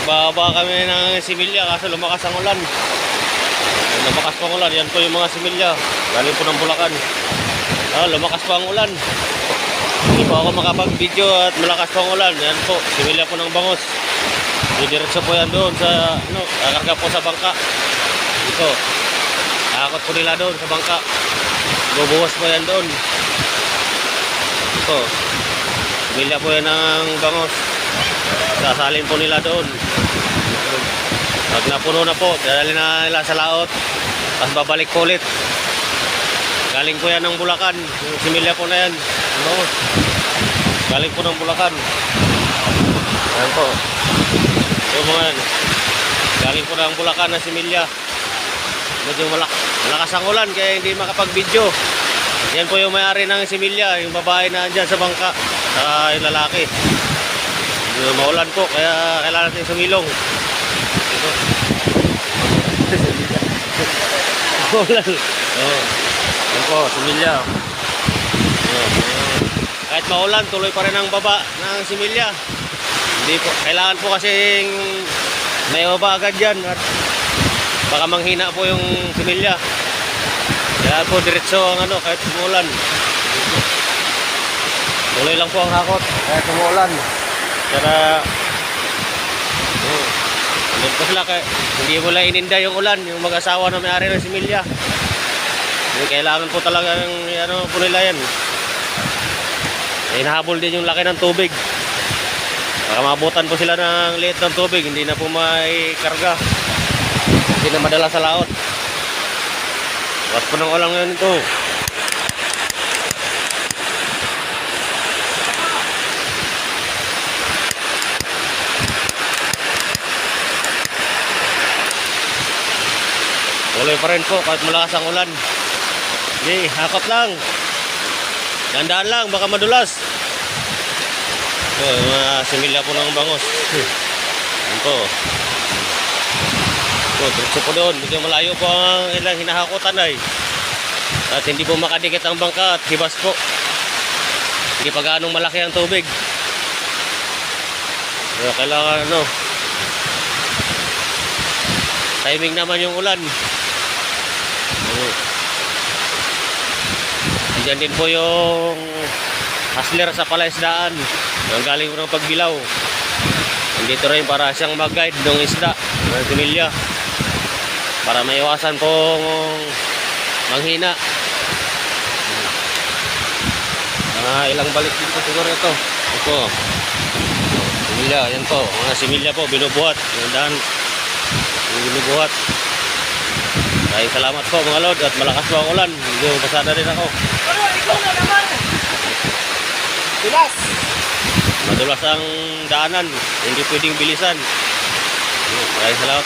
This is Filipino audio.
Bababa kami ng similya kaso lumakas ang ulan. Lumakas pa ang ulan. Yan po yung mga similya. Galing po ng Bulacan. Lumakas pa ang ulan. Hindi po ako makapag-video at malakas pa ang ulan. Yan po, similya po ng Bangos. Didiretso po yan doon sa, kakarga po sa bangka. Dito. Nakakot po nila doon sa bangka. Bubuwas po yan doon. Ito. Similya po yan ng Bangos. Sasalin po nila doon. Pag napuno na po, dadali na nila sa laot. Tapos babalik po ulit. Galing po yan ng Bulacan. Yung similya po na yan. Galing po ng Bulacan. Ayan po. Yung mga yan. Galing po ng Bulacan na similya. Medyo malakas ang ulan kaya hindi makapag-video. Yan po yung may-ari ng similya. Yung babae na andyan sa bangka. Saka yung lalaki. Maulan po kaya kailangan natin sumilong. Maulan. Yan po, similya. Kahit maulan, tuloy pa rin ang baba ng similya. Hindi po, kailangan po kasing may baba agad dyan at baka manghina po yung similya. Kaya po diretso ang kahit umulan. Tuloy lang po ang hakot kahit umulan. Kaya doon po sila hindi mo lang ininda yung ulan, yung mag-asawa na may-ari ng similya. Kailangan po talaga po nila yan. Hinahabol din yung laki ng tubig. Baka mabutan po sila ng liit ng tubig, hindi na po may karga. Hindi na madala sa laot. Bukas po ng ulang yun ito. Tuloy pa rin po kahit malakas ang ulan. Hindi, hakot lang. Dandaan lang, baka madulas. Ito, mga similya po ng Bangos. Ito. Ito, diretso po doon. Medyo malayo po ang ilang hinahakutan ay. At hindi po makadikit ang bangka at hibas po. Hindi pa gaanong malaki ang tubig. Kaya kailangan timing naman yung ulan. Diyan din po yung hustler sa palaisdaan. Ang galing po ng pagbilaw. Dito rin para siyang mag-guide ng isda ng similya. Para maiwasan pong manghina. Ilang balik dito siguro ito. Ito. Similya, yan po. Mga similya po, binubuhat. Yung daan. Binubuhat. Ay, salamat po mga lord at malakas po ang ulan. Hindi pasada rin ako. Ikaw na naman! Bilas! Madulas ang daanan. Hindi pwedeng bilisan. Ay, salamat.